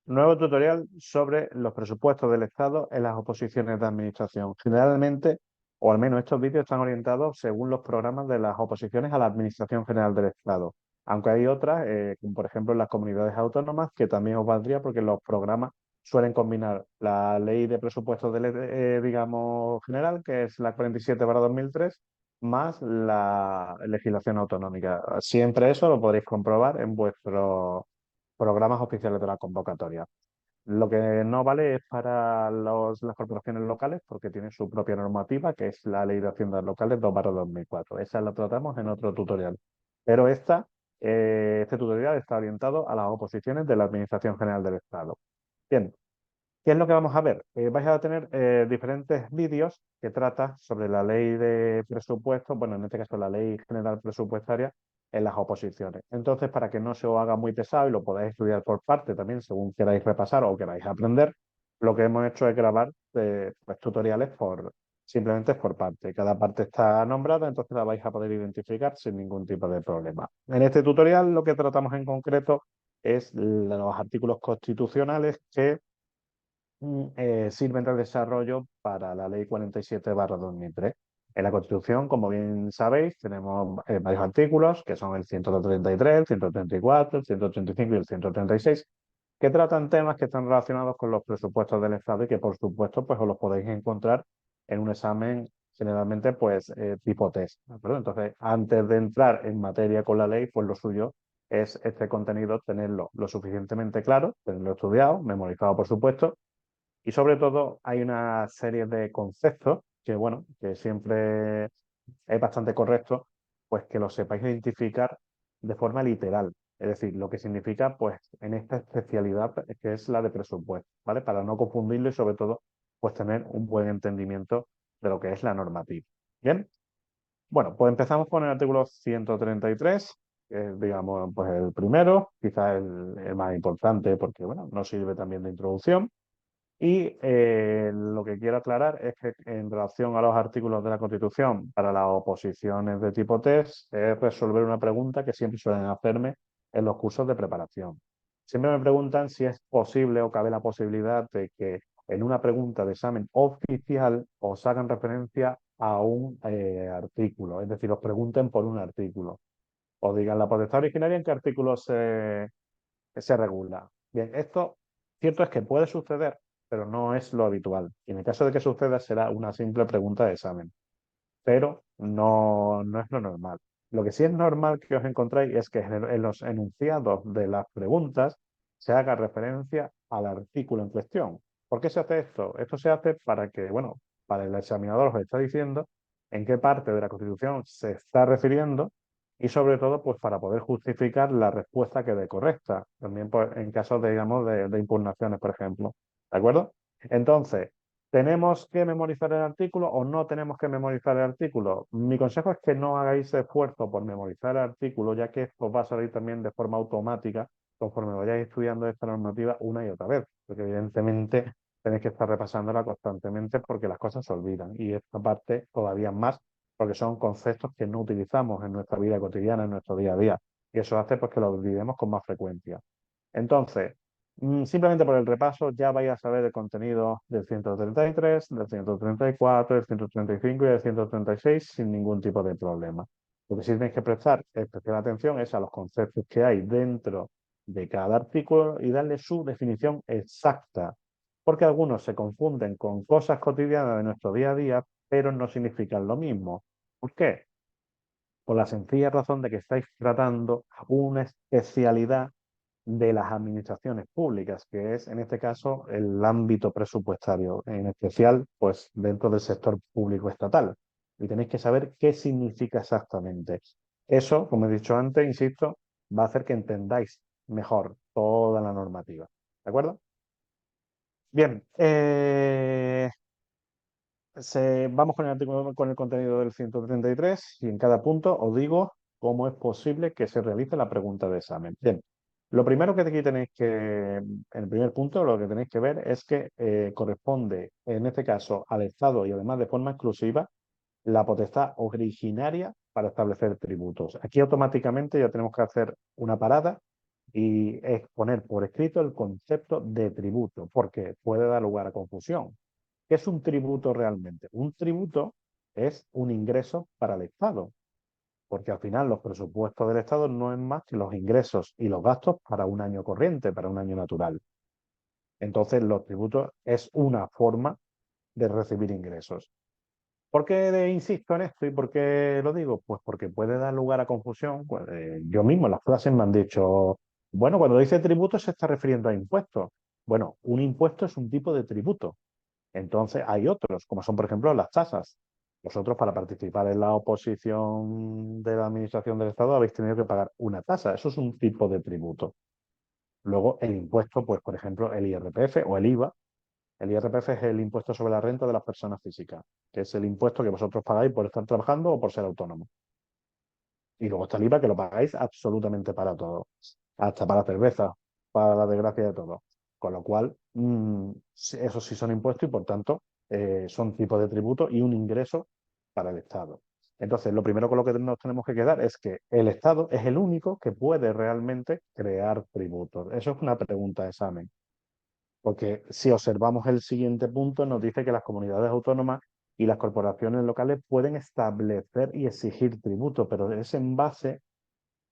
Nuevo tutorial sobre los presupuestos del Estado en las oposiciones de administración. Generalmente, o al menos estos vídeos están orientados según los programas de las oposiciones a la Administración General del Estado. Aunque hay otras, como por ejemplo en las comunidades autónomas, que también os valdría porque los programas suelen combinar la ley de presupuestos del, digamos, general, que es la 47/2003, más la legislación autonómica. Siempre eso lo podréis comprobar en vuestros programas oficiales de la convocatoria. Lo que no vale es para las corporaciones locales porque tiene su propia normativa, que es la Ley de Haciendas Locales 2/2004. Esa la tratamos en otro tutorial. Pero este tutorial está orientado a las oposiciones de la Administración General del Estado. Bien, ¿qué es lo que vamos a ver? Vais a tener diferentes vídeos que trata sobre la ley de presupuestos, bueno, en este caso la ley general presupuestaria en las oposiciones. Entonces, para que no se os haga muy pesado y lo podáis estudiar por parte también, según queráis repasar o queráis aprender, lo que hemos hecho es grabar pues, tutoriales simplemente por parte. Cada parte está nombrada, entonces la vais a poder identificar sin ningún tipo de problema. En este tutorial lo que tratamos en concreto es los artículos constitucionales que sirven de desarrollo para la Ley 47/2003. En la Constitución, como bien sabéis, tenemos varios artículos, que son el 133, el 134, el 135 y el 136, que tratan temas que están relacionados con los presupuestos del Estado y que, por supuesto, pues os los podéis encontrar en un examen generalmente pues tipo test, ¿de acuerdo? Entonces, antes de entrar en materia con la ley, pues lo suyo es este contenido tenerlo lo suficientemente claro, tenerlo estudiado, memorizado, por supuesto, y sobre todo hay una serie de conceptos que, bueno, que siempre es bastante correcto, pues que lo sepáis identificar de forma literal. Es decir, lo que significa, pues, en esta especialidad que es la de presupuesto, ¿vale? Para no confundirlo y sobre todo, pues, tener un buen entendimiento de lo que es la normativa. Bien, bueno, pues empezamos con el artículo 133, que es, digamos, pues el primero, quizás el más importante porque, bueno, nos sirve también de introducción. Y lo que quiero aclarar es que en relación a los artículos de la Constitución para las oposiciones de tipo test, es resolver una pregunta que siempre suelen hacerme en los cursos de preparación. Siempre me preguntan si es posible o cabe la posibilidad de que en una pregunta de examen oficial os hagan referencia a un artículo, es decir, os pregunten por un artículo. O digan la potestad originaria en qué artículo se regula. Bien, esto cierto es que puede suceder, pero no es lo habitual. Y en el caso de que suceda, será una simple pregunta de examen, pero no es lo normal. Lo que sí es normal que os encontréis es que en los enunciados de las preguntas se haga referencia al artículo en cuestión. ¿Por qué se hace esto? Esto se hace para que, bueno, para el examinador os está diciendo en qué parte de la Constitución se está refiriendo y sobre todo, pues para poder justificar la respuesta que dé correcta. También pues, en casos, digamos, de impugnaciones, por ejemplo. ¿De acuerdo? Entonces, ¿tenemos que memorizar el artículo o no tenemos que memorizar el artículo? Mi consejo es que no hagáis esfuerzo por memorizar el artículo, ya que esto va a salir también de forma automática conforme vayáis estudiando esta normativa una y otra vez, porque evidentemente tenéis que estar repasándola constantemente porque las cosas se olvidan y esta parte todavía más porque son conceptos que no utilizamos en nuestra vida cotidiana, en nuestro día a día, y eso hace pues que lo olvidemos con más frecuencia. Entonces, simplemente por el repaso ya vais a saber el contenido del 133, del 134, del 135 y del 136 sin ningún tipo de problema. Lo que sí tenéis que prestar especial atención es a los conceptos que hay dentro de cada artículo y darle su definición exacta, porque algunos se confunden con cosas cotidianas de nuestro día a día, pero no significan lo mismo. ¿Por qué? Por la sencilla razón de que estáis tratando una especialidad de las administraciones públicas, que es en este caso el ámbito presupuestario, en especial pues dentro del sector público estatal. Y tenéis que saber qué significa exactamente. Eso, como he dicho antes, insisto, va a hacer que entendáis mejor toda la normativa. ¿De acuerdo? Bien, vamos con el artículo, con el contenido del 133 y en cada punto os digo cómo es posible que se realice la pregunta de examen. Bien, lo primero que aquí tenéis en el primer punto, lo que tenéis que ver es que corresponde, en este caso, al Estado y además de forma exclusiva, la potestad originaria para establecer tributos. Aquí automáticamente ya tenemos que hacer una parada y es poner por escrito el concepto de tributo, porque puede dar lugar a confusión. ¿Qué es un tributo realmente? Un tributo es un ingreso para el Estado, porque al final los presupuestos del Estado no es más que los ingresos y los gastos para un año corriente, para un año natural. Entonces, los tributos es una forma de recibir ingresos. ¿Por qué insisto en esto y por qué lo digo? Pues porque puede dar lugar a confusión. Pues, yo mismo en las clases me han dicho, bueno, cuando dice tributo se está refiriendo a impuestos. Bueno, un impuesto es un tipo de tributo. Entonces hay otros, como son, por ejemplo, las tasas. Vosotros, para participar en la oposición de la Administración del Estado, habéis tenido que pagar una tasa. Eso es un tipo de tributo. Luego, el impuesto, pues, por ejemplo, el IRPF o el IVA. El IRPF es el impuesto sobre la renta de las personas físicas, que es el impuesto que vosotros pagáis por estar trabajando o por ser autónomo. Y luego está el IVA, que lo pagáis absolutamente para todo, hasta para cerveza, para la desgracia de todo. Con lo cual, esos sí son impuestos y por tanto son tipos de tributo y un ingreso para el Estado. Entonces, lo primero con lo que nos tenemos que quedar es que el Estado es el único que puede realmente crear tributos. Eso es una pregunta de examen. Porque si observamos el siguiente punto, nos dice que las comunidades autónomas y las corporaciones locales pueden establecer y exigir tributo, pero es en base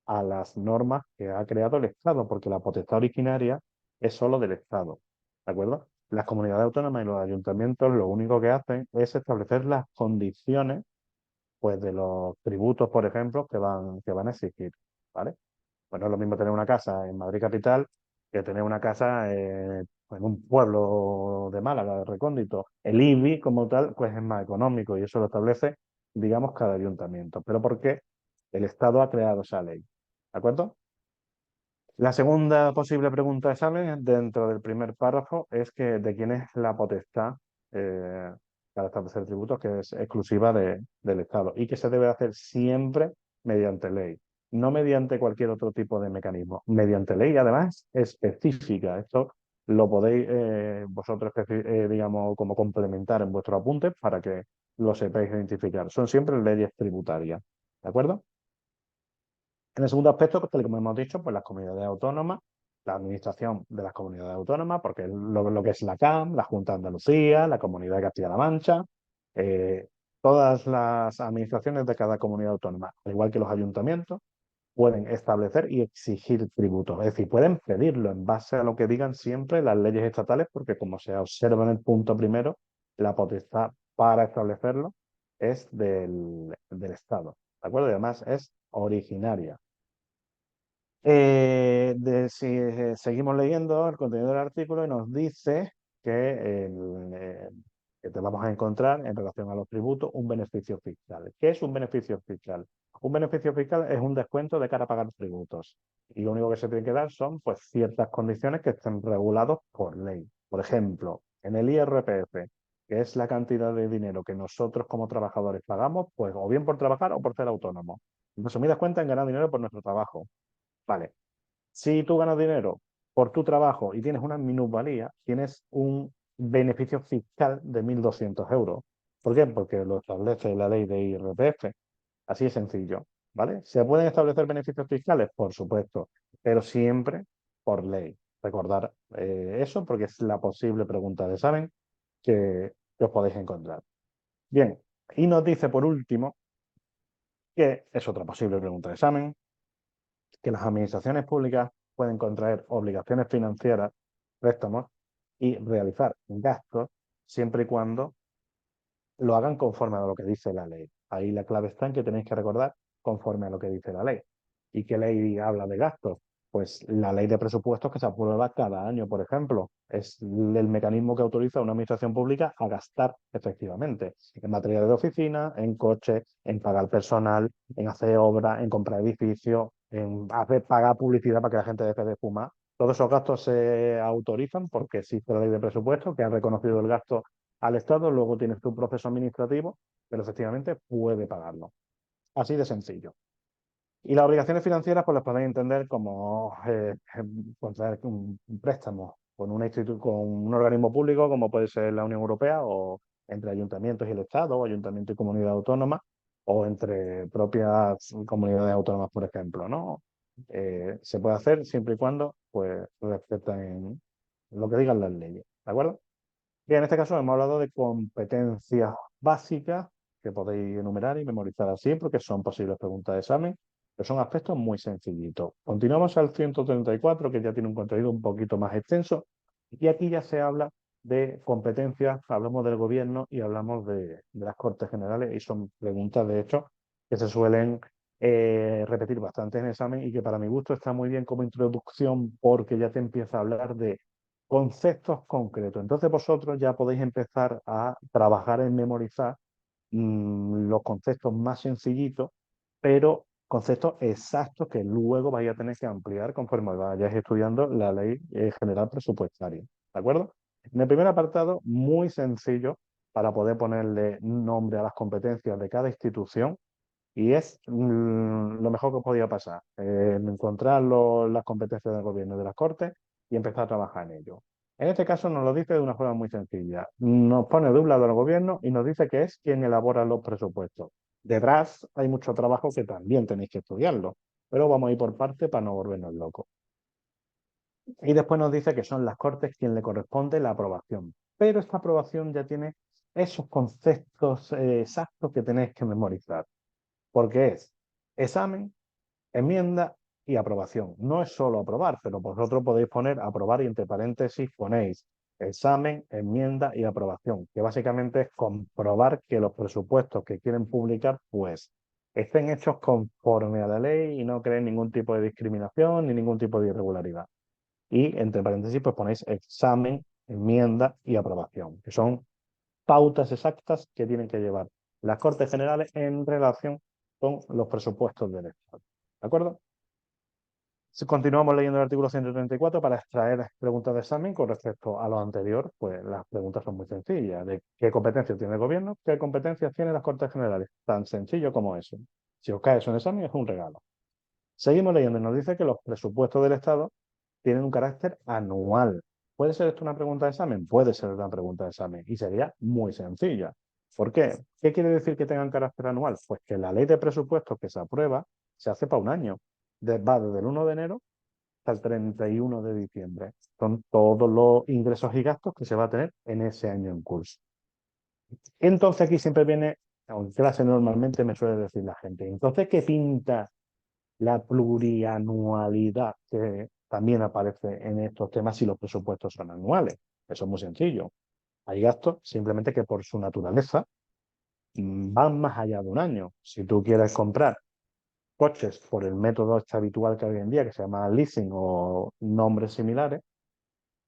a las normas que ha creado el Estado, porque la potestad originaria es solo del Estado. ¿De acuerdo? Las comunidades autónomas y los ayuntamientos lo único que hacen es establecer las condiciones pues, de los tributos, por ejemplo, que van a exigir. ¿Vale? Pues no es lo mismo tener una casa en Madrid capital que tener una casa en un pueblo de Málaga, de recóndito. El IBI como tal, pues es más económico y eso lo establece, digamos, cada ayuntamiento. Pero ¿por qué? El Estado ha creado esa ley. ¿De acuerdo? La segunda posible pregunta de examen dentro del primer párrafo es que de quién es la potestad eh, para establecer tributos, que es exclusiva del Estado y que se debe hacer siempre mediante ley, no mediante cualquier otro tipo de mecanismo, mediante ley además específica. Esto lo podéis vosotros, digamos, como complementar en vuestro apunte para que lo sepáis identificar. Son siempre leyes tributarias, ¿de acuerdo? En el segundo aspecto, tal y como hemos dicho, pues las comunidades autónomas, la administración de las comunidades autónomas, porque lo que es la CAM, la Junta de Andalucía, la Comunidad de Castilla-La Mancha, eh, todas las administraciones de cada comunidad autónoma, al igual que los ayuntamientos, pueden establecer y exigir tributos. Es decir, pueden pedirlo en base a lo que digan siempre las leyes estatales, porque como se observa en el punto primero, la potestad para establecerlo es del Estado. ¿De acuerdo? Y además es originaria. Si seguimos leyendo el contenido del artículo y nos dice que te vamos a encontrar en relación a los tributos un beneficio fiscal. ¿Qué es un beneficio fiscal? Un beneficio fiscal es un descuento de cara a pagar tributos. Y lo único que se tiene que dar son pues, ciertas condiciones que estén reguladas por ley. Por ejemplo, en el IRPF, que es la cantidad de dinero que nosotros como trabajadores pagamos, pues o bien por trabajar o por ser autónomos. En resumidas cuentas, en ganar dinero por nuestro trabajo. Vale. Si tú ganas dinero por tu trabajo y tienes una minusvalía, tienes un beneficio fiscal de 1.200 euros. ¿Por qué? Porque lo establece la ley de IRPF. Así de sencillo. ¿Vale? ¿Se pueden establecer beneficios fiscales? Por supuesto, pero siempre por ley. Recordar eso porque es la posible pregunta de examen que os podéis encontrar. Bien, y nos dice por último que es otra posible pregunta de examen, que las administraciones públicas pueden contraer obligaciones financieras, préstamos y realizar gastos siempre y cuando lo hagan conforme a lo que dice la ley. Ahí la clave está en que tenéis que recordar conforme a lo que dice la ley. ¿Y qué ley habla de gastos? Pues la ley de presupuestos que se aprueba cada año, por ejemplo. Es el mecanismo que autoriza a una administración pública a gastar efectivamente en materia de oficina, en coches, en pagar personal, en hacer obras, en comprar edificios, en pagar publicidad para que la gente deje de fumar. Todos esos gastos se autorizan porque existe la ley de presupuestos que ha reconocido el gasto al Estado, luego tienes tu proceso administrativo, pero efectivamente puede pagarlo. Así de sencillo. Y las obligaciones financieras, pues las podéis entender como contraer un préstamo con con un organismo público, como puede ser la Unión Europea, o entre ayuntamientos y el Estado, o ayuntamiento y comunidad autónoma, o entre propias comunidades autónomas, por ejemplo, ¿no? Se puede hacer siempre y cuando pues, respeten lo que digan las leyes. ¿De acuerdo? Bien, en este caso hemos hablado de competencias básicas que podéis enumerar y memorizar así porque son posibles preguntas de examen, pero son aspectos muy sencillitos. Continuamos al 134, que ya tiene un contenido un poquito más extenso, y aquí ya se habla de competencias, hablamos del gobierno y hablamos de las Cortes Generales, y son preguntas, de hecho, que se suelen repetir bastante en el examen y que para mi gusto está muy bien como introducción porque ya te empieza a hablar de conceptos concretos. Entonces vosotros ya podéis empezar a trabajar en memorizar los conceptos más sencillitos, pero conceptos exactos que luego vais a tener que ampliar conforme vayáis estudiando la ley general presupuestaria. ¿De acuerdo? En el primer apartado, muy sencillo para poder ponerle nombre a las competencias de cada institución. Y es lo mejor que podía pasar, encontrar las competencias del gobierno y de las Cortes y empezar a trabajar en ello. En este caso nos lo dice de una forma muy sencilla. Nos pone de un lado al gobierno y nos dice que es quien elabora los presupuestos. Detrás hay mucho trabajo que también tenéis que estudiarlo, pero vamos a ir por parte para no volvernos locos. Y después nos dice que son las Cortes quien le corresponde la aprobación. Pero esta aprobación ya tiene esos conceptos exactos que tenéis que memorizar, porque es examen, enmienda y aprobación. No es solo aprobar, pero vosotros podéis poner aprobar y entre paréntesis ponéis examen, enmienda y aprobación, que básicamente es comprobar que los presupuestos que quieren publicar, pues, estén hechos conforme a la ley y no creen ningún tipo de discriminación ni ningún tipo de irregularidad. Y entre paréntesis, pues ponéis examen, enmienda y aprobación, que son pautas exactas que tienen que llevar las Cortes Generales en relación con los presupuestos del Estado. ¿De acuerdo? Si continuamos leyendo el artículo 134 para extraer preguntas de examen con respecto a lo anterior, pues las preguntas son muy sencillas. ¿De qué competencias tiene el gobierno? ¿Qué competencias tienen las Cortes Generales? Tan sencillo como eso. Si os cae eso en examen es un regalo. Seguimos leyendo y nos dice que los presupuestos del Estado tienen un carácter anual. ¿Puede ser esto una pregunta de examen? Puede ser una pregunta de examen y sería muy sencilla. ¿Por qué? ¿Qué quiere decir que tengan carácter anual? Pues que la ley de presupuestos que se aprueba se hace para un año. Va desde el 1 de enero hasta el 31 de diciembre. Son todos los ingresos y gastos que se va a tener en ese año en curso. Entonces aquí siempre viene, en clase normalmente me suele decir la gente, entonces, ¿qué pinta la plurianualidad que también aparece en estos temas si los presupuestos son anuales? Eso es muy sencillo. Hay gastos simplemente que por su naturaleza van más allá de un año. Si tú quieres comprar coches por el método este habitual que hay hoy en día, que se llama leasing o nombres similares,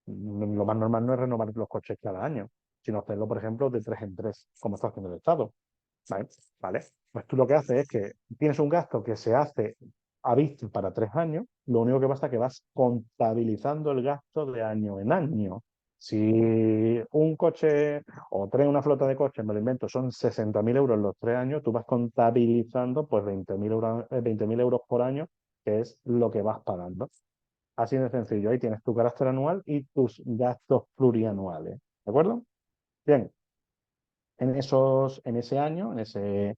lo más normal no es renovar los coches cada año, sino hacerlo, por ejemplo, de 3 en 3, como está haciendo el Estado. ¿Vale? ¿Vale? Pues tú lo que haces es que tienes un gasto que se hace a vista para 3 años, lo único que pasa es que vas contabilizando el gasto de año en año. Si un coche o trae una flota de coches, me lo invento, son 60.000 euros los 3 años, tú vas contabilizando pues 20.000 euros por año, que es lo que vas pagando. Así de sencillo, ahí tienes tu carácter anual y tus gastos plurianuales. ¿De acuerdo? Bien, en ese año, en ese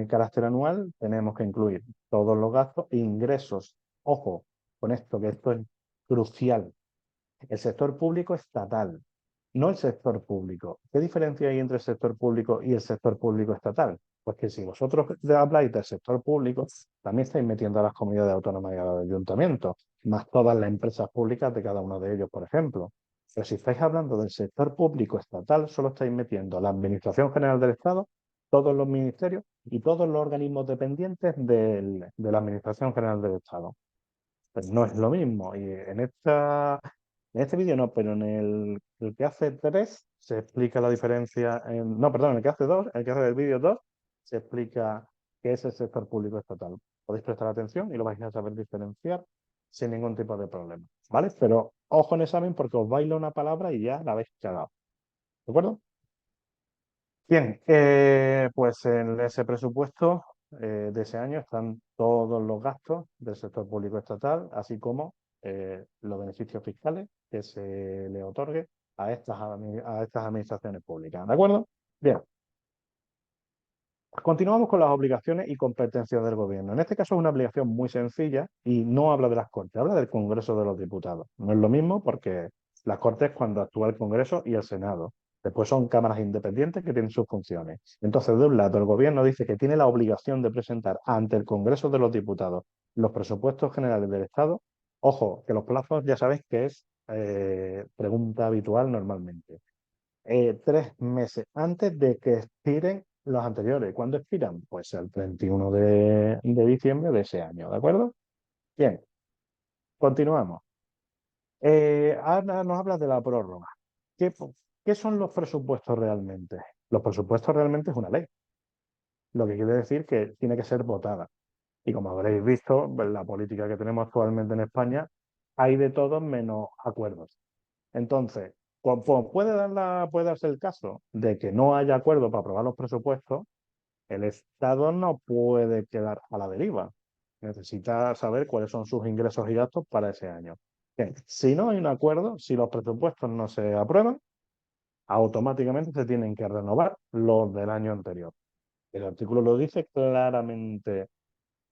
carácter anual, tenemos que incluir todos los gastos e ingresos. Ojo con esto, que esto es crucial. El sector público estatal, no el sector público. ¿Qué diferencia hay entre el sector público y el sector público estatal? Pues que si vosotros habláis del sector público, también estáis metiendo a las comunidades autónomas y a los ayuntamientos, más todas las empresas públicas de cada uno de ellos, por ejemplo. Pero si estáis hablando del sector público estatal, solo estáis metiendo la Administración General del Estado, todos los ministerios y todos los organismos dependientes de la Administración General del Estado. Pues no es lo mismo. Y en este vídeo no, pero en el que hace 3 se explica la diferencia. No, perdón, en el que hace 2, el que hace del vídeo 2, se explica qué es el sector público estatal. Podéis prestar atención y lo vais a saber diferenciar sin ningún tipo de problema. ¿Vale? Pero ojo en examen porque os baila una palabra y ya la habéis cagado. ¿De acuerdo? Bien, pues en ese presupuesto de ese año están todos los gastos del sector público estatal, así como los beneficios fiscales que se le otorgue a estas administraciones públicas. ¿De acuerdo? Bien, Continuamos con las obligaciones y competencias del gobierno. En este caso es una obligación muy sencilla y no habla de las Cortes, habla del Congreso de los Diputados. No es lo mismo porque las Cortes es cuando actúa el Congreso y el Senado. Después son cámaras independientes que tienen sus funciones. Entonces, de un lado, el gobierno dice que tiene la obligación de presentar ante el Congreso de los Diputados los presupuestos generales del Estado. Ojo, que los plazos ya sabéis que es pregunta habitual normalmente. 3 meses antes de que expiren los anteriores. ¿Cuándo expiran? Pues el 31 de diciembre de ese año, ¿de acuerdo? Bien, continuamos. Ahora nos habla de la prórroga. ¿Qué, qué son los presupuestos realmente? Los presupuestos realmente es una ley, lo que quiere decir que tiene que ser votada. Y como habréis visto, pues, la política que tenemos actualmente en España, hay de todo menos acuerdos. Entonces, puede darse el caso de que no haya acuerdo para aprobar los presupuestos. El Estado no puede quedar a la deriva. Necesita saber cuáles son sus ingresos y gastos para ese año. Bien, si no hay un acuerdo, si los presupuestos no se aprueban, automáticamente se tienen que renovar los del año anterior. El artículo lo dice claramente,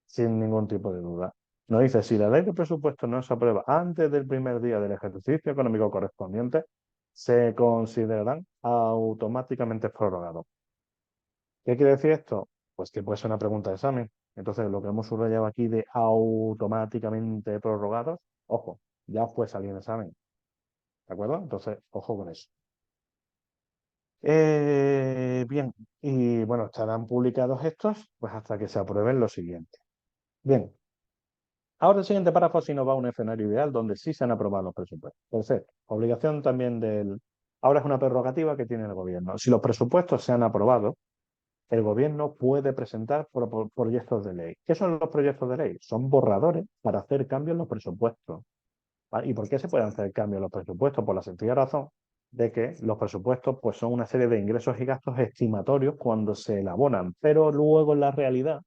sin ningún tipo de duda. Nos dice, si la ley de presupuestos no se aprueba antes del primer día del ejercicio económico correspondiente, se considerarán automáticamente prorrogados. ¿Qué quiere decir esto? Pues que puede ser una pregunta de examen. Entonces, lo que hemos subrayado aquí de automáticamente prorrogados, ojo, ya puede salir en examen. ¿De acuerdo? Entonces, ojo con eso. Bien, y bueno, estarán publicados estos, pues hasta que se aprueben los siguientes. Bien, ahora el siguiente párrafo sí nos va a un escenario ideal donde sí se han aprobado los presupuestos. Tercero, obligación también del... Ahora es una prerrogativa que tiene el gobierno. Si los presupuestos se han aprobado, el gobierno puede presentar proyectos de ley. ¿Qué son los proyectos de ley? Son borradores para hacer cambios en los presupuestos. ¿Vale? ¿Y por qué se pueden hacer cambios en los presupuestos? Por la sencilla razón de que los presupuestos pues, son una serie de ingresos y gastos estimatorios cuando se elaboran, pero luego en la realidad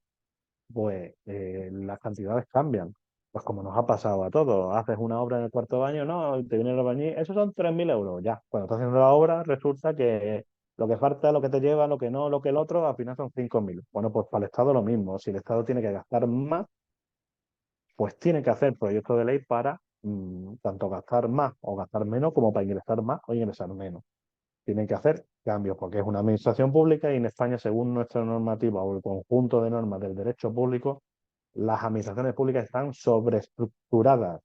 pues las cantidades cambian. Pues como nos ha pasado a todos, haces una obra en el cuarto baño, no, y te viene el albañil, esos son 3.000 euros, ya. Cuando estás haciendo la obra, resulta que lo que falta, lo que te lleva, lo que no, lo que el otro, al final son 5.000. Bueno, pues para el Estado lo mismo. Si el Estado tiene que gastar más, pues tiene que hacer proyectos de ley para tanto gastar más o gastar menos, como para ingresar más o ingresar menos. Tienen que hacer cambios porque es una administración pública y en España, según nuestra normativa o el conjunto de normas del derecho público, las administraciones públicas están sobreestructuradas.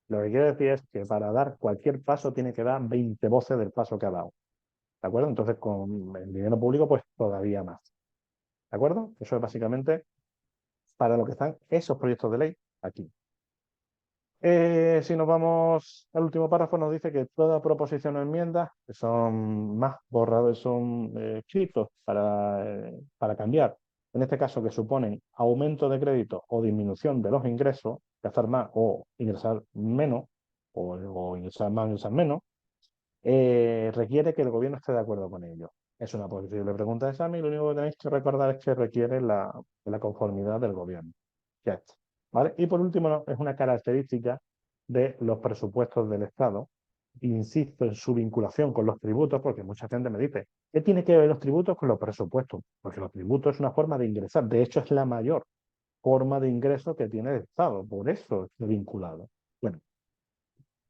Lo que quiere decir es que para dar cualquier paso tiene que dar 20 voces del paso que ha dado. ¿De acuerdo? Entonces, con el dinero público, pues todavía más. ¿De acuerdo? Eso es básicamente para lo que están esos proyectos de ley aquí. Si nos vamos al último párrafo, nos dice que toda proposición o enmienda, que son más borradores, son escritos para cambiar, en este caso que suponen aumento de crédito o disminución de los ingresos, gastar más o ingresar menos, o ingresar más o ingresar menos, requiere que el gobierno esté de acuerdo con ello. Es una posible pregunta de examen y lo único que tenéis que recordar es que requiere la conformidad del gobierno. Ya está. ¿Vale? Y por último, es una característica de los presupuestos del Estado. Insisto en su vinculación con los tributos, porque mucha gente me dice, ¿qué tiene que ver los tributos con los presupuestos? Porque los tributos es una forma de ingresar. De hecho, es la mayor forma de ingreso que tiene el Estado. Por eso es vinculado. Bueno,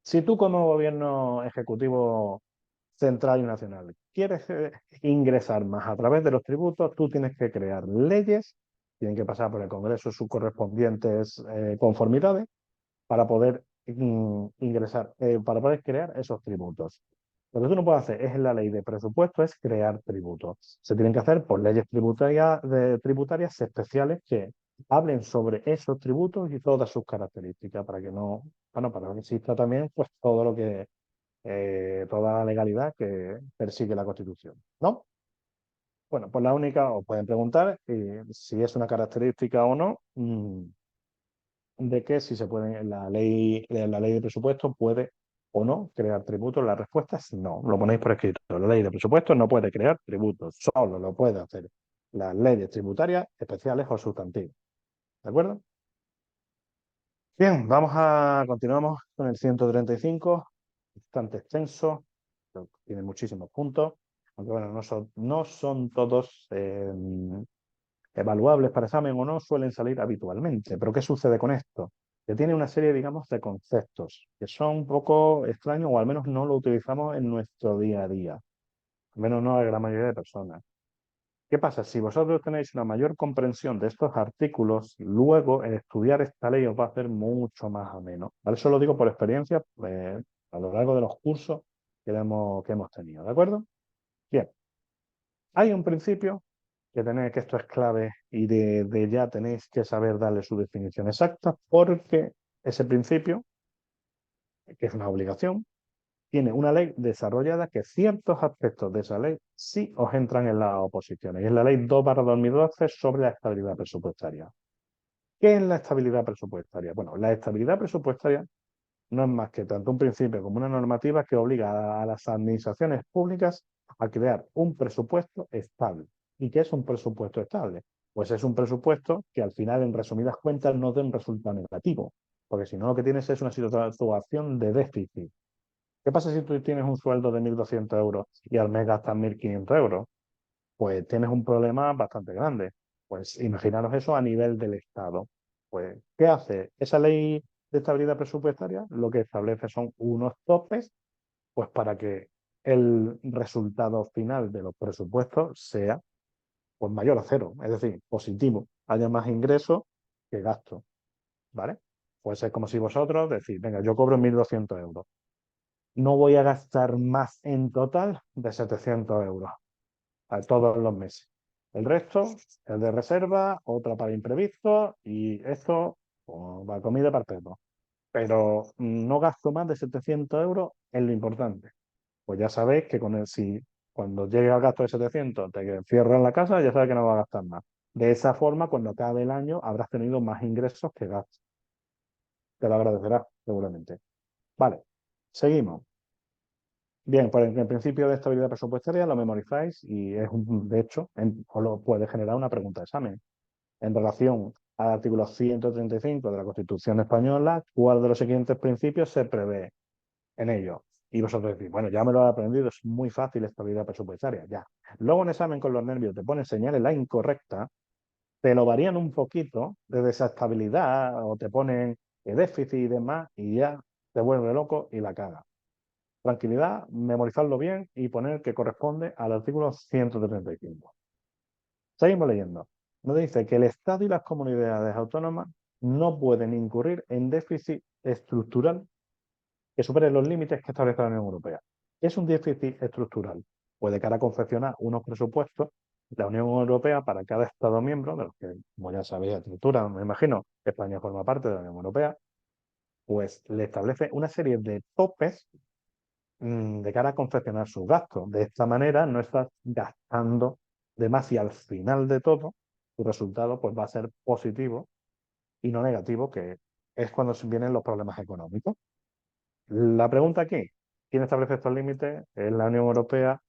si tú como gobierno ejecutivo central y nacional quieres ingresar más a través de los tributos, tú tienes que crear leyes, tienen que pasar por el Congreso sus correspondientes conformidades para poder ingresar, para poder crear esos tributos. Lo que tú no puedes hacer es en la ley de presupuesto, es crear tributos. Se tienen que hacer por leyes tributarias especiales que hablen sobre esos tributos y todas sus características para que no, bueno, para que exista también pues todo lo que, toda la legalidad que persigue la Constitución, ¿no? Bueno, pues la única, os pueden preguntar si es una característica o no, de que si se puede, la ley de presupuesto puede o no crear tributos. La respuesta es no, lo ponéis por escrito. La ley de presupuesto no puede crear tributos, solo lo puede hacer las leyes tributarias especiales o sustantivas. ¿De acuerdo? Bien, continuamos con el 135, bastante extenso, tiene muchísimos puntos, aunque bueno, no son todos evaluables para examen o no suelen salir habitualmente. Pero ¿qué sucede con esto? Que tiene una serie, digamos, de conceptos que son un poco extraños o al menos no lo utilizamos en nuestro día a día. Al menos no la gran mayoría de personas. ¿Qué pasa? Si vosotros tenéis una mayor comprensión de estos artículos, luego el estudiar esta ley os va a hacer mucho más ameno. ¿Vale? Eso lo digo por experiencia a lo largo de los cursos que hemos tenido. ¿De acuerdo? Bien. Hay un principio que esto es clave y de ya tenéis que saber darle su definición exacta porque ese principio, que es una obligación, tiene una ley desarrollada que ciertos aspectos de esa ley sí os entran en las oposiciones. Y es la ley 2/2012 sobre la estabilidad presupuestaria. ¿Qué es la estabilidad presupuestaria? Bueno, la estabilidad presupuestaria no es más que tanto un principio como una normativa que obliga a las administraciones públicas a crear un presupuesto estable. ¿Y qué es un presupuesto estable? Pues es un presupuesto que al final, en resumidas cuentas, no dé un resultado negativo, porque si no lo que tienes es una situación de déficit. ¿Qué pasa si tú tienes un sueldo de 1.200 euros y al mes gastas 1.500 euros? Pues tienes un problema bastante grande. Pues imaginaros eso a nivel del Estado. Pues, ¿qué hace? Esa ley de estabilidad presupuestaria lo que establece son unos topes, pues para que el resultado final de los presupuestos sea pues mayor a cero, es decir, positivo, haya más ingresos que gastos, ¿vale? Pues es como si vosotros decís, venga, yo cobro 1.200 euros, no voy a gastar más en total de 700 euros a todos los meses. El resto es de reserva, otra para imprevistos y esto pues, va a comida perpetua. Pero no gasto más de 700 euros en lo importante. Pues ya sabéis que si cuando llegue al gasto de 700 te cierras la casa, ya sabes que no vas a gastar más. De esa forma, cuando acabe el año, habrás tenido más ingresos que gastos. Te lo agradecerás, seguramente. Vale, seguimos. Bien, pues en el principio de estabilidad presupuestaria lo memorizáis y de hecho, os lo puede generar una pregunta de examen. En relación al artículo 135 de la Constitución española, ¿cuál de los siguientes principios se prevé en ello? Y vosotros decís, bueno, ya me lo he aprendido, es muy fácil estabilidad presupuestaria, ya. Luego en examen con los nervios te ponen señales la incorrecta, te lo varían un poquito de desestabilidad o te ponen déficit y demás y ya te vuelve loco y la caga. Tranquilidad, memorizarlo bien y poner que corresponde al artículo 135. Seguimos leyendo. Nos dice que el Estado y las comunidades autónomas no pueden incurrir en déficit estructural que supere los límites que establece la Unión Europea. ¿Qué es un déficit estructural? Pues de cara a confeccionar unos presupuestos, la Unión Europea para cada Estado miembro, de los que, como ya sabéis, estructura, me imagino, España forma parte de la Unión Europea, pues le establece una serie de topes de cara a confeccionar sus gastos. De esta manera no estás gastando de más y al final de todo tu resultado pues, va a ser positivo y no negativo, que es cuando vienen los problemas económicos. La pregunta aquí, ¿quién establece estos límites? Es la Unión Europea.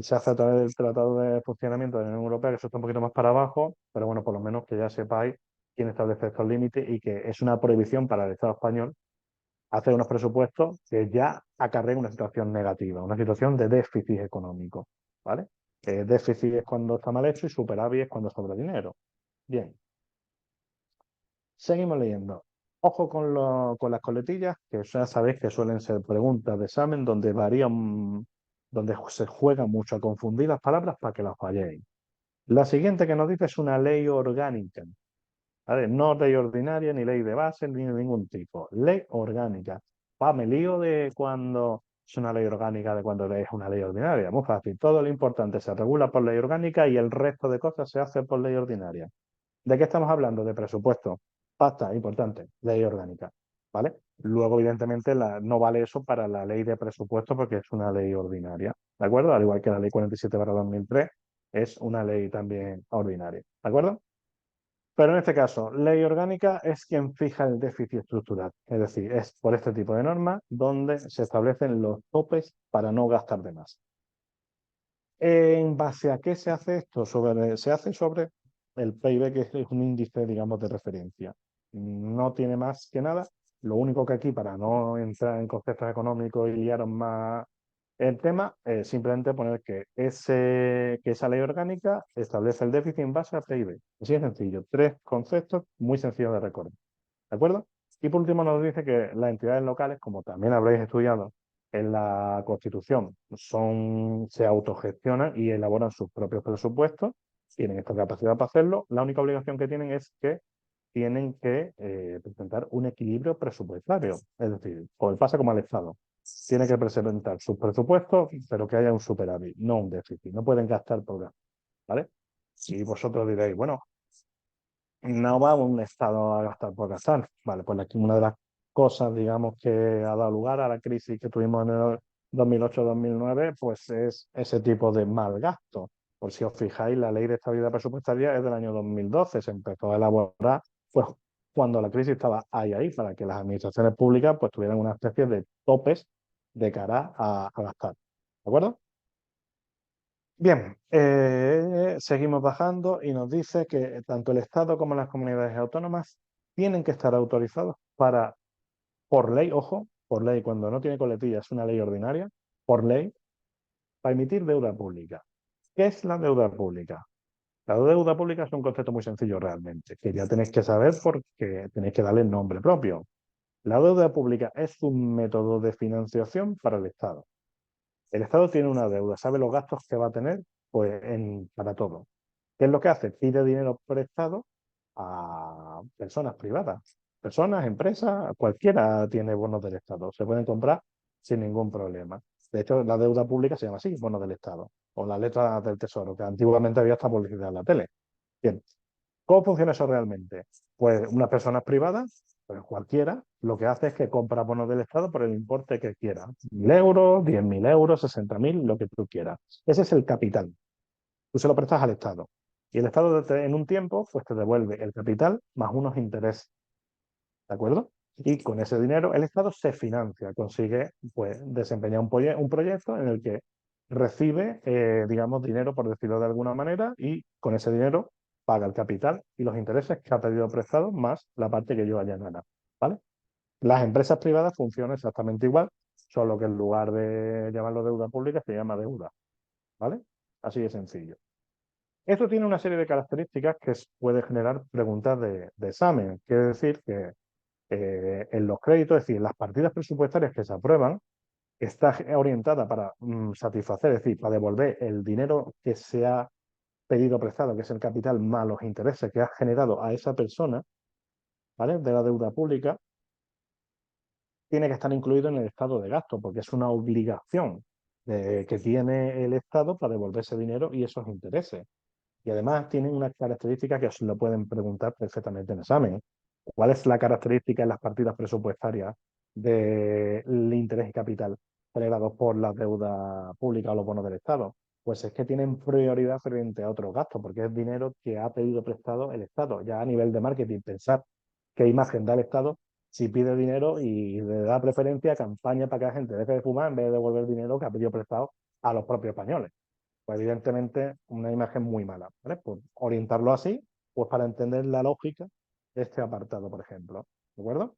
Se hace a través del Tratado de Funcionamiento de la Unión Europea, que eso está un poquito más para abajo, pero bueno, por lo menos que ya sepáis quién establece estos límites y que es una prohibición para el Estado español hacer unos presupuestos que ya acarreen una situación negativa, una situación de déficit económico, ¿vale? Déficit es cuando está mal hecho y superávit es cuando sobra dinero. Bien, seguimos leyendo. Ojo con las coletillas, que ya sabéis que suelen ser preguntas de examen donde varían, donde se juega mucho a confundir las palabras para que las falléis. La siguiente que nos dice es una ley orgánica. ¿Vale? No ley ordinaria, ni ley de base, ni de ningún tipo. Ley orgánica. Me lío de cuando es una ley orgánica, de cuando es una ley ordinaria. Muy fácil. Todo lo importante se regula por ley orgánica y el resto de cosas se hace por ley ordinaria. ¿De qué estamos hablando? De presupuesto. Pasta, importante. Ley orgánica. ¿Vale? Luego, evidentemente, no vale eso para la ley de presupuesto porque es una ley ordinaria. ¿De acuerdo? Al igual que la ley 47/2003 es una ley también ordinaria. ¿De acuerdo? Pero en este caso, ley orgánica es quien fija el déficit estructural. Es decir, es por este tipo de normas donde se establecen los topes para no gastar de más. ¿En base a qué se hace esto? Se hace sobre el PIB, que es un índice, digamos, de referencia. No tiene más que nada. Lo único que aquí, para no entrar en conceptos económicos y liaros más, El tema es simplemente poner que esa ley orgánica establece el déficit en base a PIB. Así de sencillo. Tres conceptos muy sencillos de recordar. ¿De acuerdo? Y por último nos dice que las entidades locales, como también habréis estudiado en la Constitución, se autogestionan y elaboran sus propios presupuestos, tienen esta capacidad para hacerlo. La única obligación que tienen es que tienen que presentar un equilibrio presupuestario. Es decir, pues pasa como al Estado. Tiene que presentar sus presupuestos, pero que haya un superávit, no un déficit. No pueden gastar por gastar. ¿Vale? Y vosotros diréis, bueno, no va un Estado a gastar por gastar. Vale, pues aquí una de las cosas, digamos, que ha dado lugar a la crisis que tuvimos en el 2008-2009, pues es ese tipo de mal gasto. Por si os fijáis, la ley de estabilidad presupuestaria es del año 2012, se empezó a elaborar pues, cuando la crisis estaba ahí, para que las administraciones públicas pues tuvieran una especie de topes de cara a gastar. ¿De acuerdo? Bien, seguimos bajando y nos dice que tanto el Estado como las comunidades autónomas tienen que estar autorizados para, por ley, ojo, por ley, cuando no tiene coletilla, es una ley ordinaria, por ley, para emitir deuda pública. ¿Qué es la deuda pública? La deuda pública es un concepto muy sencillo realmente, que ya tenéis que saber porque tenéis que darle nombre propio. La deuda pública es un método de financiación para el Estado. El Estado tiene una deuda, sabe los gastos que va a tener pues, para todo. ¿Qué es lo que hace? Pide dinero prestado a personas privadas. Personas, empresas, cualquiera tiene bonos del Estado. Se pueden comprar sin ningún problema. De hecho, la deuda pública se llama así, bonos del Estado. O la letra del Tesoro, que antiguamente había esta publicidad en la tele. Bien, ¿cómo funciona eso realmente? Pues unas personas privadas, pues cualquiera, lo que hace es que compra bonos del Estado por el importe que quiera. 1.000 euros, 10.000 euros, 60.000, lo que tú quieras. Ese es el capital. Tú se lo prestas al Estado. Y el Estado en un tiempo pues te devuelve el capital más unos intereses. ¿De acuerdo? Y con ese dinero el Estado se financia, consigue pues, desempeñar un proyecto en el que recibe, digamos, dinero, por decirlo de alguna manera, y con ese dinero paga el capital y los intereses que ha pedido prestado más la parte que yo haya ganado. ¿Vale? Las empresas privadas funcionan exactamente igual, solo que en lugar de llamarlo deuda pública se llama deuda. ¿Vale? Así de sencillo. Esto tiene una serie de características que puede generar preguntas de examen. Quiere decir que en los créditos, es decir, en las partidas presupuestarias que se aprueban, está orientada para satisfacer, es decir, para devolver el dinero que se ha pedido prestado, que es el capital más los intereses que ha generado a esa persona, ¿vale? De la deuda pública, tiene que estar incluido en el estado de gasto, porque es una obligación que tiene el Estado para devolver ese dinero y esos intereses. Y además tienen unas características que os lo pueden preguntar perfectamente en examen. ¿Cuál es la característica en las partidas presupuestarias del interés y capital generados por la deuda pública o los bonos del Estado? Pues es que tienen prioridad frente a otros gastos, porque es dinero que ha pedido prestado el Estado. Ya a nivel de marketing, pensar qué imagen da el Estado si pide dinero y le da preferencia a campañas para que la gente deje de fumar en vez de devolver dinero que ha pedido prestado a los propios españoles. Pues evidentemente una imagen muy mala, ¿vale? Pues orientarlo así, pues para entender la lógica de este apartado, por ejemplo, ¿de acuerdo?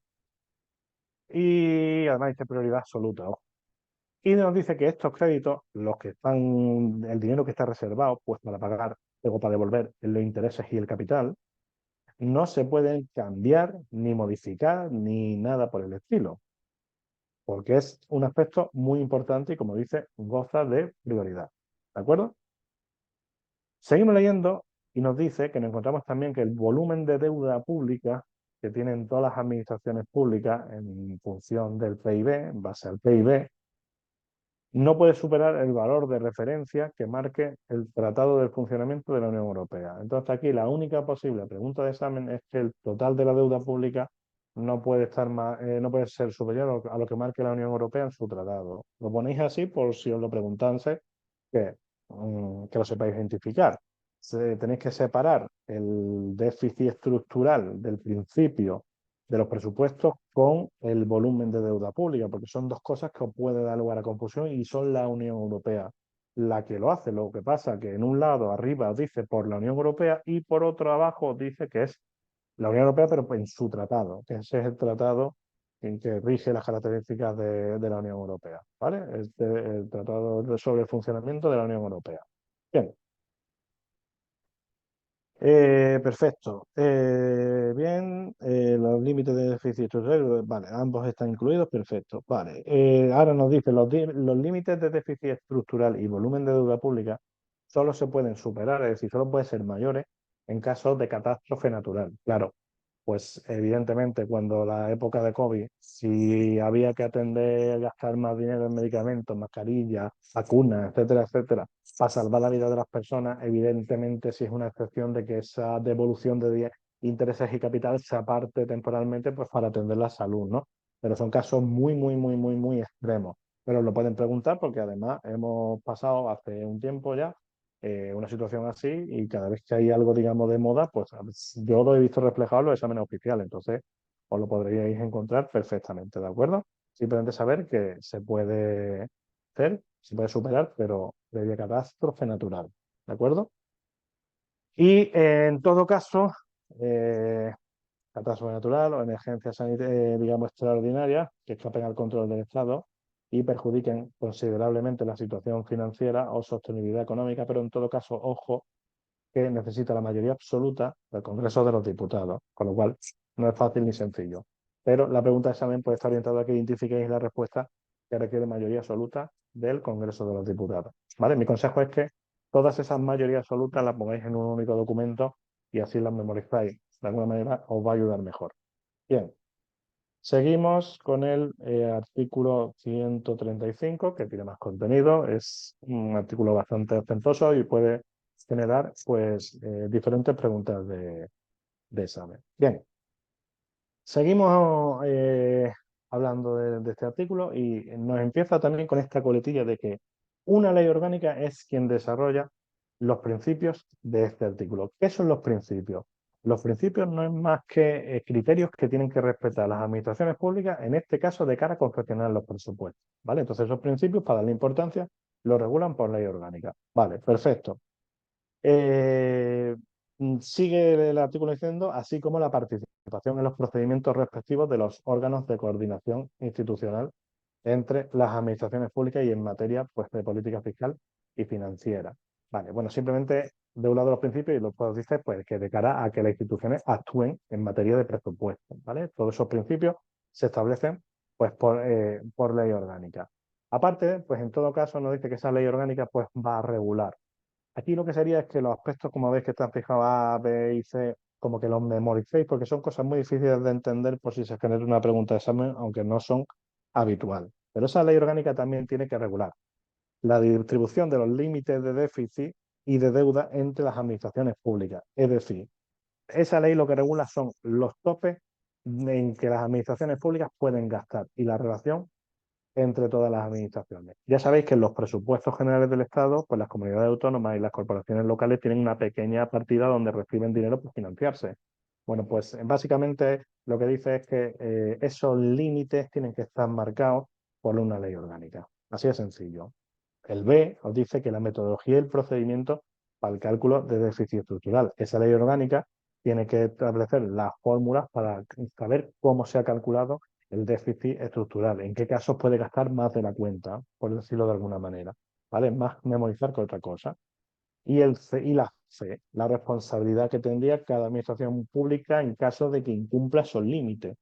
Y además dice prioridad absoluta, ojo. Y nos dice que estos créditos, los que están, el dinero que está reservado, pues para pagar, luego para devolver los intereses y el capital, no se pueden cambiar, ni modificar, ni nada por el estilo, porque es un aspecto muy importante y, como dice, goza de prioridad, ¿de acuerdo? Seguimos leyendo y nos dice que nos encontramos también que el volumen de deuda pública que tienen todas las administraciones públicas en función del PIB, en base al PIB, no puede superar el valor de referencia que marque el Tratado del Funcionamiento de la Unión Europea. Entonces aquí la única posible pregunta de examen es que el total de la deuda pública no puede estar no puede ser superior a lo que marque la Unión Europea en su tratado. Lo ponéis así por si os lo preguntanse, que, que lo sepáis identificar. Tenéis que separar el déficit estructural del principio de los presupuestos con el volumen de deuda pública, porque son dos cosas que os puede dar lugar a confusión y son la Unión Europea la que lo hace. Lo que pasa que en un lado arriba os dice por la Unión Europea y por otro abajo os dice que es la Unión Europea, pero en su tratado, que ese es el tratado en que rige las características de la Unión Europea, ¿vale? El Tratado sobre el Funcionamiento de la Unión Europea. Bien. Perfecto. Bien, los límites de déficit estructural, vale, ambos están incluidos, perfecto. Vale, ahora nos dice los límites de déficit estructural y volumen de deuda pública solo se pueden superar, es decir, solo pueden ser mayores en caso de catástrofe natural. Claro, pues evidentemente cuando la época de COVID, si había que atender, gastar más dinero en medicamentos, mascarillas, vacunas, etcétera, etcétera, para salvar la vida de las personas, evidentemente sí es una excepción de que esa devolución de intereses y capital se aparte temporalmente pues para atender la salud, ¿no? Pero son casos muy, muy, muy, muy, muy extremos. Pero lo pueden preguntar porque además hemos pasado hace un tiempo ya una situación así y cada vez que hay algo, digamos, de moda, pues yo lo he visto reflejado en los exámenes oficiales, entonces os lo podríais encontrar perfectamente, ¿de acuerdo? Simplemente saber que se puede hacer, se puede superar, pero previa catástrofe natural, ¿de acuerdo? Y en todo caso, eh, catástrofe natural o emergencias digamos, extraordinarias que escapen al control del Estado y perjudiquen considerablemente la situación financiera o sostenibilidad económica, pero en todo caso, ojo, que necesita la mayoría absoluta del Congreso de los Diputados, con lo cual no es fácil ni sencillo. Pero la pregunta de examen puede estar orientada a que identifiquéis la respuesta que requiere mayoría absoluta del Congreso de los Diputados. ¿Vale? Mi consejo es que todas esas mayorías absolutas las pongáis en un único documento y así las memorizáis. De alguna manera os va a ayudar mejor. Bien, seguimos con el artículo 135, que tiene más contenido. Es un artículo bastante ostentoso y puede generar pues, diferentes preguntas de examen. Bien, seguimos hablando de este artículo y nos empieza también con esta coletilla de que una ley orgánica es quien desarrolla los principios de este artículo. ¿Qué son los principios? Los principios no es más que criterios que tienen que respetar las administraciones públicas, en este caso de cara a confeccionar los presupuestos. ¿Vale? Entonces esos principios, para darle importancia, los regulan por ley orgánica. Vale, perfecto. Eh, Sigue el artículo diciendo, así como la participación en los procedimientos respectivos de los órganos de coordinación institucional entre las administraciones públicas y en materia pues, de política fiscal y financiera. Vale, bueno, simplemente de un lado los principios y los otros dice pues, que de cara a que las instituciones actúen en materia de presupuesto. ¿Vale? Todos esos principios se establecen pues, por ley orgánica. Aparte, pues en todo caso nos dice que esa ley orgánica pues, va a regular. Aquí lo que sería es que los aspectos, como veis que están fijados A, B y C, como que los memoricéis, porque son cosas muy difíciles de entender por si se genera una pregunta de examen, aunque no son habituales. Pero esa ley orgánica también tiene que regular la distribución de los límites de déficit y de deuda entre las administraciones públicas. Es decir, esa ley lo que regula son los topes en que las administraciones públicas pueden gastar y la relación entre todas las administraciones. Ya sabéis que en los presupuestos generales del Estado, pues las comunidades autónomas y las corporaciones locales tienen una pequeña partida donde reciben dinero para financiarse. Bueno, pues básicamente lo que dice es que esos límites tienen que estar marcados por una ley orgánica. Así de sencillo. El B os dice que la metodología y el procedimiento para el cálculo de déficit estructural. Esa ley orgánica tiene que establecer las fórmulas para saber cómo se ha calculado el déficit estructural, en qué casos puede gastar más de la cuenta, por decirlo de alguna manera. ¿Vale? Más memorizar que otra cosa. Y el C y la C, la responsabilidad que tendría cada administración pública en caso de que incumpla esos límites.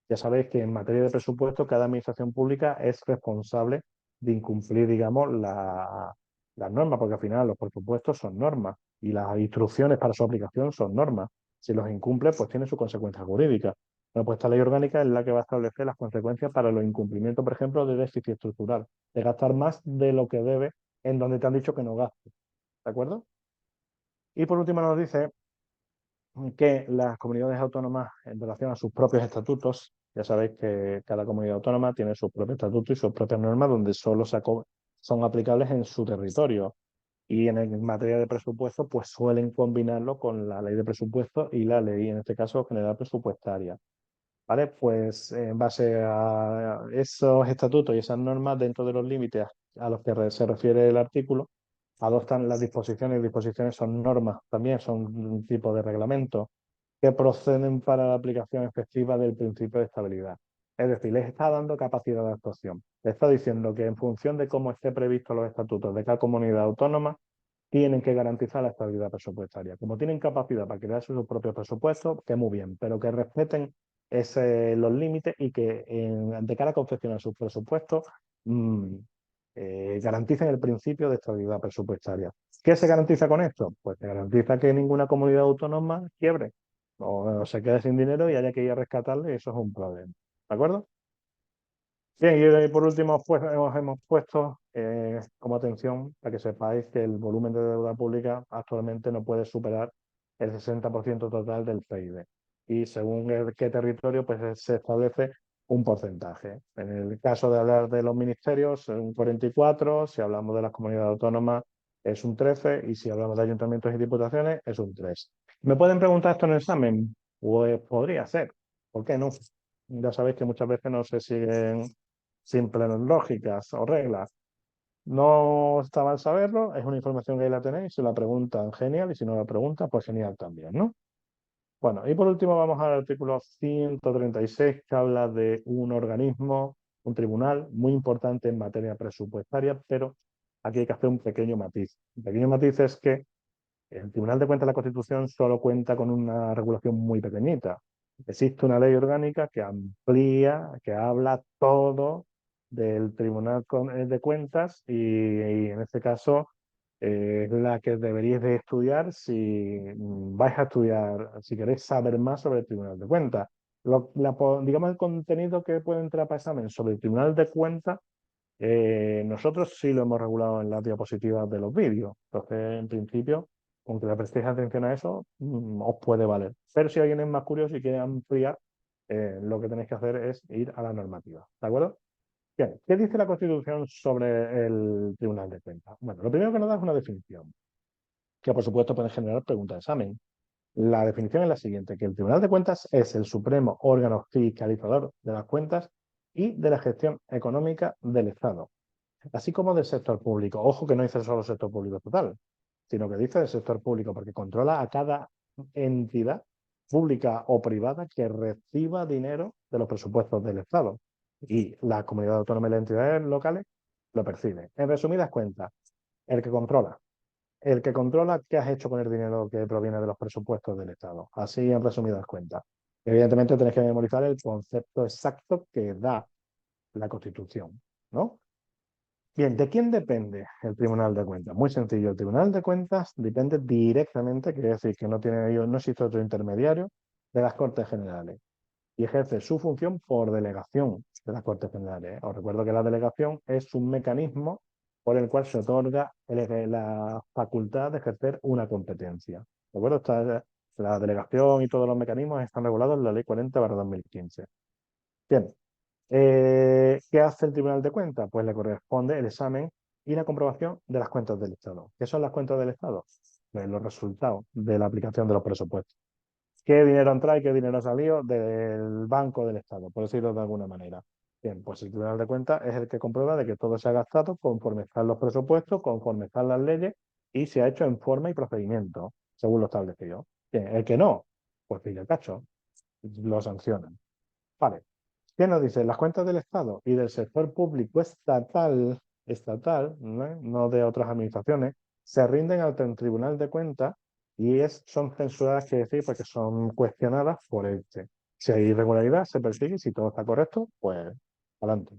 Ya sabéis que en materia de presupuesto cada administración pública es responsable de incumplir, digamos, las normas, porque al final los presupuestos son normas y las instrucciones para su aplicación son normas. Si los incumple, pues tiene sus consecuencias jurídicas. Bueno, pues esta ley orgánica es la que va a establecer las consecuencias para los incumplimientos, por ejemplo, de déficit estructural, de gastar más de lo que debe en donde te han dicho que no gastes. ¿De acuerdo? Y por último nos dice que las comunidades autónomas en relación a sus propios estatutos, ya sabéis que cada comunidad autónoma tiene sus propios estatutos y sus propias normas donde solo son aplicables en su territorio. Y en materia de presupuesto, pues suelen combinarlo con la ley de presupuesto y la ley, en este caso, general presupuestaria. ¿Vale? Pues en base a esos estatutos y esas normas, dentro de los límites a los que se refiere el artículo, adoptan las disposiciones. Disposiciones son normas, también son un tipo de reglamento que proceden para la aplicación efectiva del principio de estabilidad. Es decir, les está dando capacidad de actuación. Les está diciendo que en función de cómo esté previsto los estatutos de cada comunidad autónoma, tienen que garantizar la estabilidad presupuestaria. Como tienen capacidad para crear sus propios presupuestos, que muy bien, pero que respeten los límites y que de cara a confeccionar sus presupuestos mm, garanticen el principio de estabilidad presupuestaria. ¿Qué se garantiza con esto? Pues se garantiza que ninguna comunidad autónoma quiebre o se quede sin dinero y haya que ir a rescatarle, y eso es un problema. ¿De acuerdo? Bien, y por último pues, hemos puesto como atención para que sepáis que el volumen de deuda pública actualmente no puede superar el 60% total del PIB. Y según qué territorio, pues se establece un porcentaje. En el caso de hablar de los ministerios, un 44%, si hablamos de las comunidades autónomas es un 13%, y si hablamos de ayuntamientos y diputaciones es un 3%. ¿Me pueden preguntar esto en el examen? Pues podría ser. ¿Por qué no? Ya sabéis que muchas veces no se siguen simples lógicas o reglas. No está mal saberlo, es una información que ahí la tenéis, si la preguntan, genial, y si no la preguntan, pues genial también, ¿no? Bueno, y por último vamos al artículo 136, que habla de un organismo, un tribunal muy importante en materia presupuestaria, pero aquí hay que hacer un pequeño matiz. Un pequeño matiz es que el Tribunal de Cuentas de la Constitución solo cuenta con una regulación muy pequeñita. Existe una ley orgánica que amplía, que habla todo del Tribunal de Cuentas y en este caso es la que deberíais de estudiar si vais a estudiar, si queréis saber más sobre el Tribunal de Cuentas. Digamos, el contenido que puede entrar para examen sobre el Tribunal de Cuentas nosotros sí lo hemos regulado en las diapositivas de los vídeos. Entonces, en principio, aunque le prestéis atención a eso, os puede valer. Pero si alguien es más curioso y quiere ampliar, lo que tenéis que hacer es ir a la normativa. ¿De acuerdo? Bien, ¿qué dice la Constitución sobre el Tribunal de Cuentas? Bueno, lo primero que nos da es una definición, que por supuesto puede generar preguntas de examen. La definición es la siguiente, que el Tribunal de Cuentas es el supremo órgano fiscalizador de las cuentas y de la gestión económica del Estado, así como del sector público. Ojo que no dice solo sector público total, sino que dice del sector público, porque controla a cada entidad pública o privada que reciba dinero de los presupuestos del Estado. Y la comunidad autónoma y las entidades locales lo perciben. En resumidas cuentas, el que controla. El que controla qué has hecho con el dinero que proviene de los presupuestos del Estado. Así en resumidas cuentas. Evidentemente tenéis que memorizar el concepto exacto que da la Constitución, ¿no? Bien, ¿de quién depende el Tribunal de Cuentas? Muy sencillo, el Tribunal de Cuentas depende directamente, quiere decir que no existe otro intermediario, de las Cortes Generales y ejerce su función por delegación de las Cortes Generales. Os recuerdo que la delegación es un mecanismo por el cual se otorga la facultad de ejercer una competencia. ¿De acuerdo? La delegación y todos los mecanismos están regulados en la Ley 40/2015. Bien, ¿qué hace el Tribunal de Cuentas? Pues le corresponde el examen y la comprobación de las cuentas del Estado. ¿Qué son las cuentas del Estado? Pues los resultados de la aplicación de los presupuestos. ¿Qué dinero entra y qué dinero ha salido del Banco del Estado, por decirlo de alguna manera? Bien, pues el Tribunal de Cuentas es el que comprueba de que todo se ha gastado conforme están los presupuestos, conforme están las leyes y se ha hecho en forma y procedimiento, según lo establecido. Bien, el que no, pues pilla el cacho, lo sancionan. Vale. ¿Qué nos dice? Las cuentas del Estado y del sector público estatal, ¿no? De otras administraciones, se rinden ante un Tribunal de Cuentas y son censuradas, quiere decir, porque son cuestionadas por este. Si hay irregularidad, se persigue y si todo está correcto, pues adelante.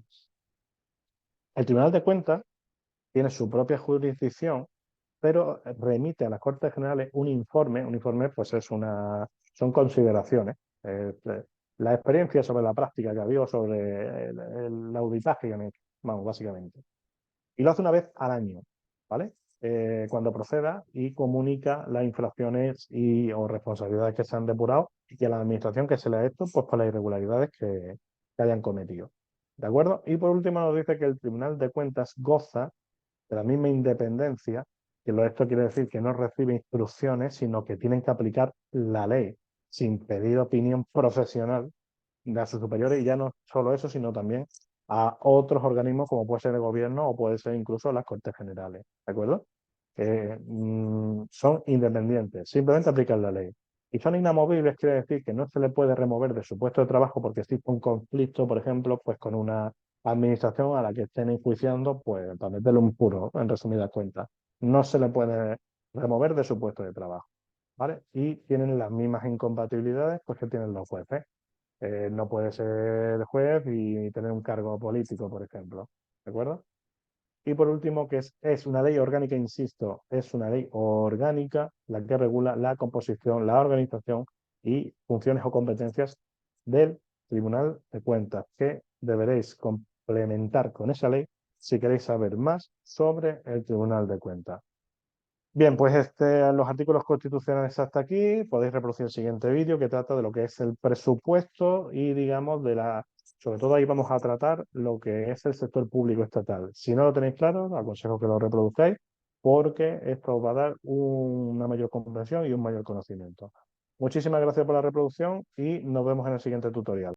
El Tribunal de Cuentas tiene su propia jurisdicción, pero remite a las Cortes Generales un informe pues son consideraciones. La experiencia sobre la práctica que había sobre el auditaje, vamos, básicamente. Y lo hace una vez al año, ¿vale? Cuando proceda y comunica las infracciones o responsabilidades que se han depurado y a la administración que se le ha hecho pues, por las irregularidades que hayan cometido. ¿De acuerdo? Y por último nos dice que el Tribunal de Cuentas goza de la misma independencia, esto quiere decir que no recibe instrucciones, sino que tienen que aplicar la ley sin pedir opinión profesional de sus superiores, y ya no solo eso, sino también a otros organismos como puede ser el gobierno o puede ser incluso las Cortes Generales, ¿de acuerdo? Son independientes, simplemente aplican la ley. Y son inamovibles, quiere decir que no se le puede remover de su puesto de trabajo porque existe un conflicto, por ejemplo, pues con una administración a la que estén enjuiciando, pues para meterle un puro, en resumidas cuentas. No se le puede remover de su puesto de trabajo, ¿vale? Y tienen las mismas incompatibilidades pues, que tienen los jueces. No puede ser juez y tener un cargo político, por ejemplo, ¿de acuerdo? Y por último, que es una ley orgánica, insisto, es una ley orgánica la que regula la composición, la organización y funciones o competencias del Tribunal de Cuentas, que deberéis complementar con esa ley si queréis saber más sobre el Tribunal de Cuentas. Bien, pues los artículos constitucionales hasta aquí. Podéis reproducir el siguiente vídeo que trata de lo que es el presupuesto y, digamos, sobre todo ahí vamos a tratar lo que es el sector público estatal. Si no lo tenéis claro, os aconsejo que lo reproduzcáis porque esto os va a dar una mayor comprensión y un mayor conocimiento. Muchísimas gracias por la reproducción y nos vemos en el siguiente tutorial.